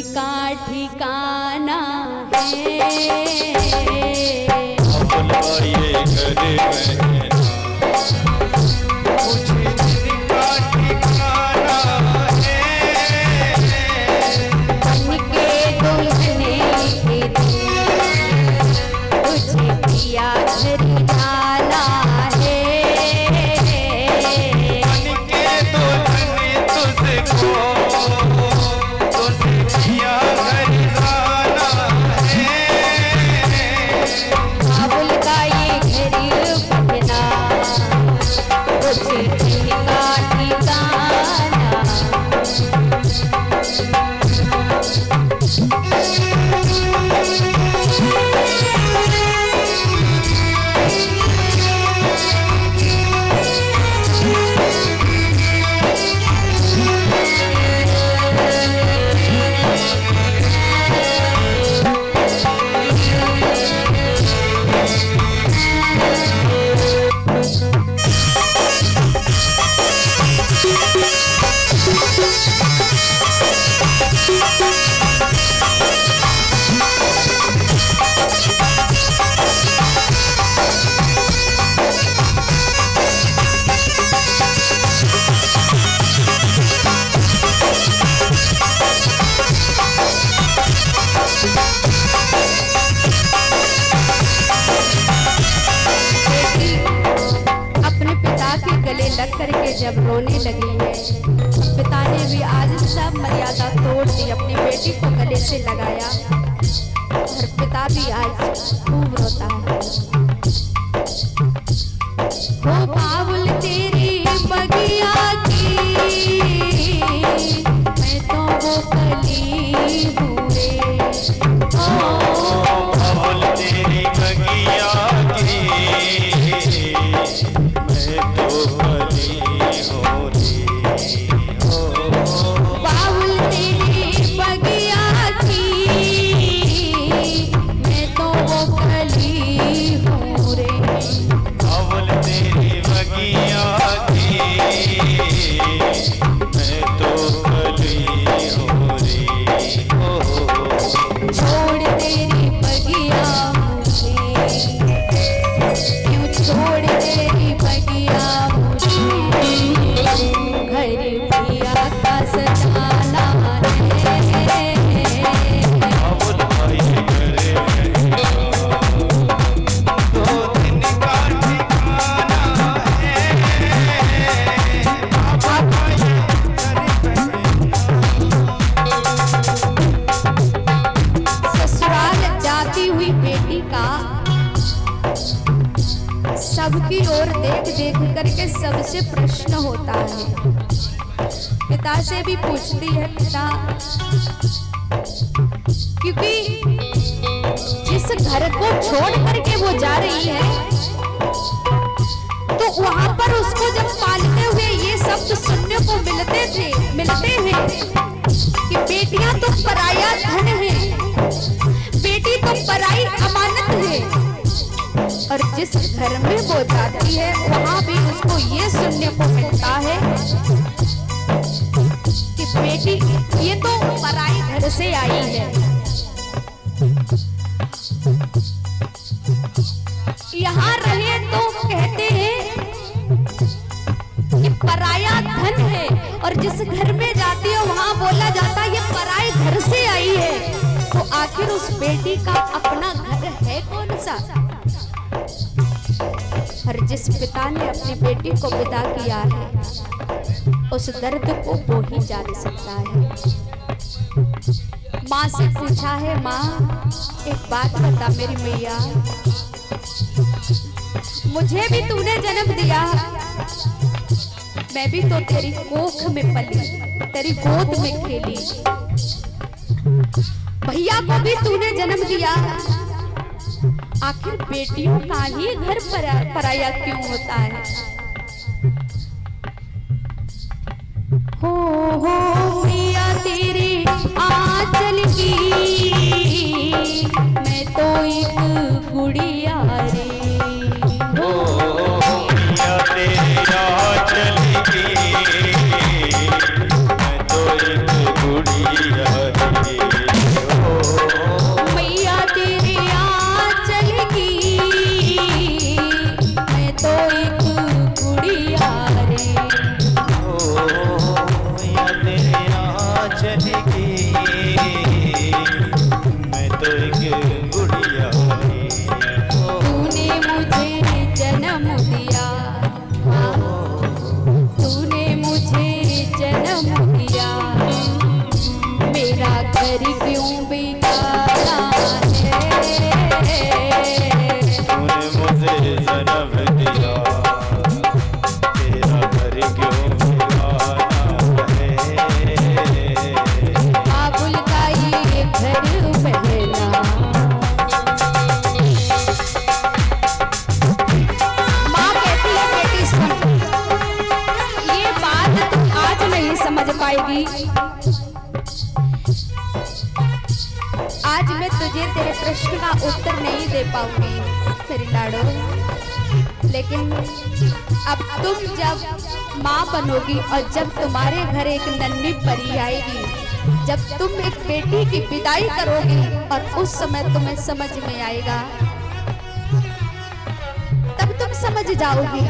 जिनका ठिकाना है बुलाए घर में मुझे जिनका ठिकाना है उनके दुल्हने के तुझे पिया घर जाना है उनके दुल्हने तुझको लग करके जब रोने लगी है, पिता ने भी आज सब मर्यादा तोड़ दी, अपनी बेटी को गले से लगाया और पिता भी आज खूब रोता है। वो बाबुल तेरी बगिया की मैं तो वो कली हूँ रे, बाबुल तेरी बगिया की मैं तो बाबुल तेरी बगिया की मैं तो वो कली हूँ रे, बाबुल तेरी बगिया की मैं तो कली हूँ रे। छोड़ तेरी बगिया मुझे, क्यों छोड़ तेरी बगिया घर पिया का सजाना है बाबुल भाई घर दो दिन का ठिकाना है ससुराल जाती हुई बेटी का सबकी ओर देख देख करके सबसे प्रश्न होता है। पिता से भी पूछती है, पिता क्योंकि जिस घर को छोड़ करके वो जा रही है तो वहां पर उसको जब पालते हुए ये शब्द सुनने को मिलते हैं कि बेटियां तो पराया धन है, बेटी तो पराई अमानत है। और जिस घर में वो जाती है वहां भी उसको ये सुनने को मिलता है कि बेटी ये तो पराई घर से आई है। यहाँ रहे तो कहते हैं कि पराया धन है, और जिस घर में जाती है वहां बोला जाता है ये पराए घर से आई है। तो आखिर उस बेटी का अपना घर है कौन सा? और जिस पिता ने अपनी बेटी को विदा किया है उस दर्द को वो ही जान सकता है। माँ से पूछा है, माँ एक बात बता मेरी मैया, मुझे भी तूने जन्म दिया, मैं भी तो तेरी कोख में पली, तेरी गोद में खेली, भैया को भी तूने जन्म दिया, आखिर बेटियों का ही घर पराया क्यों होता है? हो मैया तेरी आंचल की मैं तो एक गुड़िया रे, हो मैया तेरी आंचल की मैं तो एक गुड़िया रे। घर क्यों बिगाड़ा है। तूने मुझे जन्म दिया, तेरा घर क्यों बिगाड़ा है। बाबुल का ये घर पहला। माँ कहती है बेटी सुन, ये बात तू आज नहीं समझ पाएगी। आज मैं तुझे तेरे प्रश्न का उत्तर नहीं दे पाऊंगी मेरी लाडो, लेकिन अब तुम जब माँ बनोगी और जब तुम्हारे घर एक नन्ही परी आएगी, जब तुम एक बेटी की विदाई करोगी और उस समय तुम्हें समझ में आएगा, तब तुम समझ जाओगी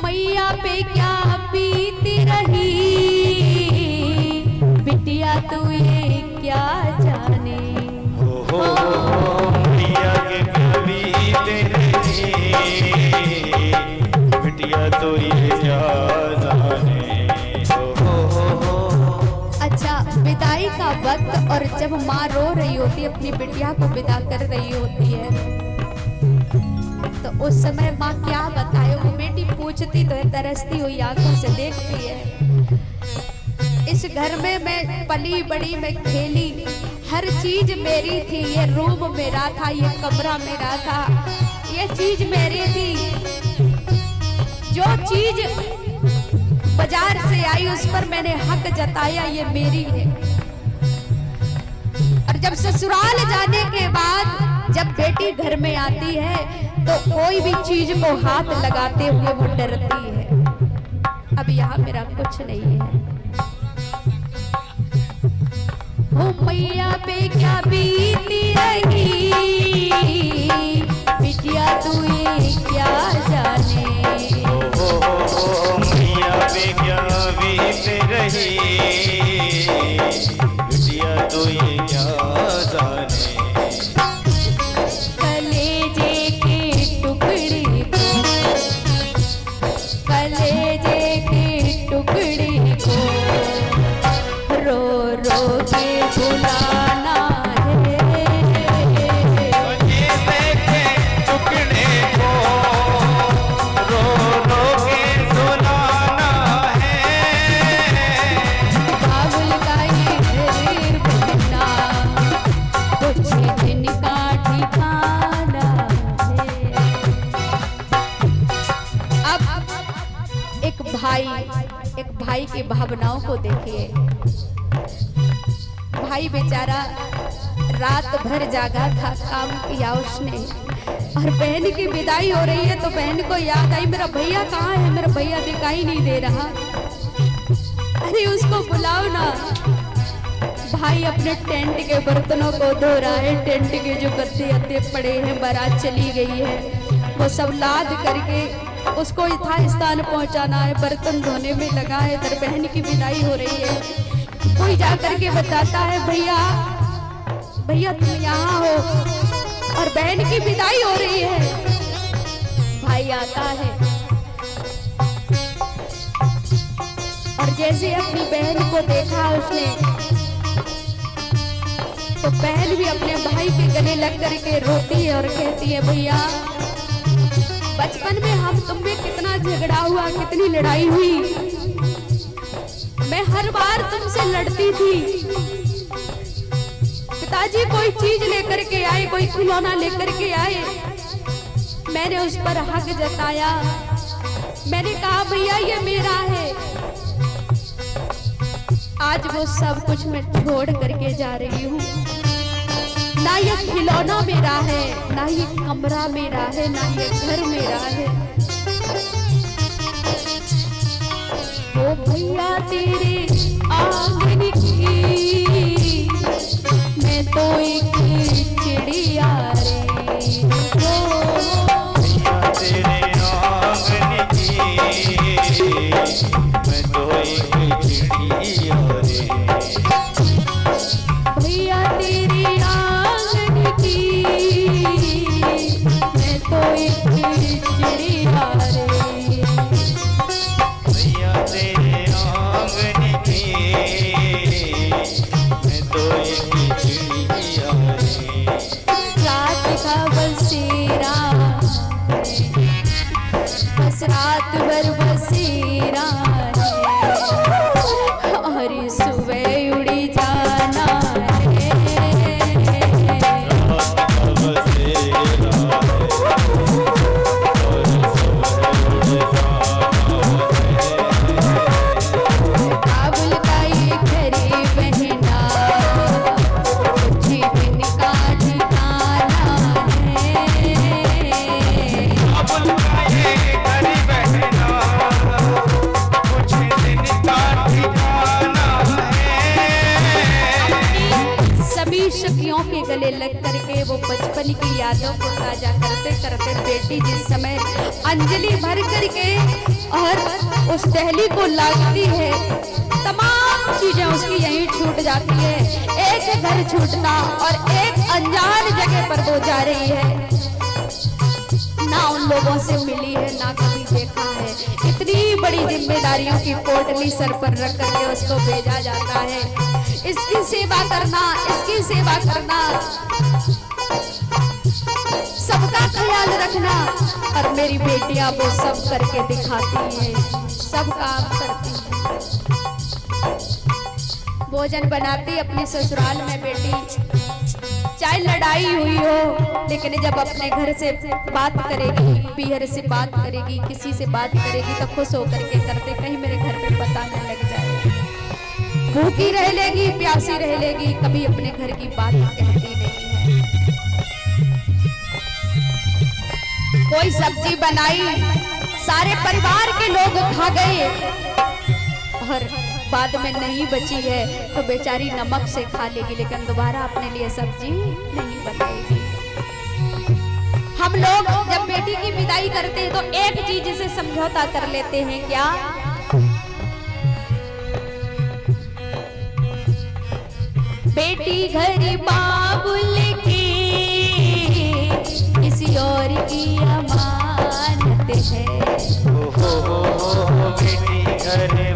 मैया पे क्या बीती रही, बिटिया तू ये क्या जाने। हो मैया के कभी तेरे, बिटिया तो ये क्या जाने। अच्छा, विदाई का वक्त और जब माँ रो रही होती है, अपनी बिटिया को विदा कर रही होती है, तो उस समय माँ क्या बताए। वो बेटी पूछती तो है, तरसती हुई आंखों से देखती है। इस घर में मैं पली बड़ी, मैं खेली, हर चीज मेरी थी। ये रूम मेरा था, ये कमरा मेरा था, ये चीज मेरी थी। जो चीज बाजार से आई उस पर मैंने हक जताया, ये मेरी है। और जब ससुराल जाने के बाद जब बेटी घर में आती है तो कोई भी चीज को हाथ लगाते हुए वो डरती है। अब यहाँ मेरा कुछ नहीं है। ओ मैया पे क्या बीती रही, बिटिया तू ये क्या जाने। मैया पे क्या बीत रही, बिटिया तो ये क्या जाने। कलेजे के टुकड़े को, कलेजे के टुकड़े को रो रो के बुलाना है। टुकड़े को रो रो के सुनाना है। बाबुल का ये घर पहना, कुछ दिन का ठिकाना है। अब एक भाई की भावनाओं को देखिए। भाई बेचारा रात भर जागा था, काम किया उसने, और बहन की विदाई हो रही है तो बहन को याद आई, मेरा भैया कहाँ है, मेरा भैया दिखाई नहीं दे रहा। अरे उसको बुलाओ ना। भाई अपने टेंट के बर्तनों को धो रहा है। टेंट के जो गद्दे अद्दे पड़े हैं, बारात चली गई है, वो सब लाद करके उसको यथा स्थान पहुंचाना है। बर्तन धोने में लगा है, इधर बहन की विदाई हो रही है। कोई जाकर के बताता है, भैया भैया तुम यहाँ हो और बहन की विदाई हो रही है। भाई आता है और जैसे अपनी बहन को देखा उसने, तो बहन भी अपने भाई के गले लग करके रोती है और कहती है, भैया बचपन में हम तुम में कितना झगड़ा हुआ, कितनी लड़ाई हुई। मैं हर बार तुमसे लड़ती थी। पिताजी कोई चीज लेकर के आए, कोई खिलौना लेकर के आए, मैंने उस पर हक जताया। मैंने कहा भैया ये मेरा है। आज वो सब कुछ मैं छोड़ करके जा रही हूँ। ना ये खिलौना मेरा है, ना ये कमरा मेरा है, ना ये घर मेरा है। ओ भैया तेरे आंगन की मैं तो एक चिड़िया रे। तेरे आंगन की मैं तो एक चिड़िया रे। भैया तेरे आंगन की मैं तो एक चिड़िया रे। भैया तेरे आंगन की सखियों के गले लग करके वो बचपन की यादों को ताजा करते करते बेटी जिस समय अंजलि भर करके और उस दहली को लागती है, तमाम चीजें उसकी यहीं छूट जाती है। एक घर छूटना और एक अनजान जगह पर वो जा रही है, ना उन लोगों से मिली है, ना कभी देखा है। इतनी बड़ी जिम्मेदारियों की पोटली सर पर रख करके उसको भेजा जाता है। इसकी सेवा करना, इसकी सेवा करना, सबका ख्याल रखना। और मेरी बेटियां वो सब करके दिखाती हैं, सब काम करती हैं। भोजन बनाती अपने ससुराल में बेटी, चाहे लड़ाई हुई हो, लेकिन जब अपने घर से बात करेगी, पीहर से बात करेगी, किसी से बात करेगी तो खुश होकर के करते, कहीं मेरे घर पे पता न लग जाए। भूखी रह लेगी, प्यासी रह लेगी, कभी अपने घर की बात कहती नहीं है। कोई सब्जी बनाई, सारे परिवार के लोग खा गए और बाद में नहीं बची है तो बेचारी नमक से खा लेगी, लेकिन दोबारा अपने लिए सब्जी नहीं बनाएगी। हम लोग जब बेटी की विदाई करते हैं तो एक चीज से समझौता कर लेते हैं, क्या? बेटी घर बाबुल की किसी और की अमानत है। बेटी घर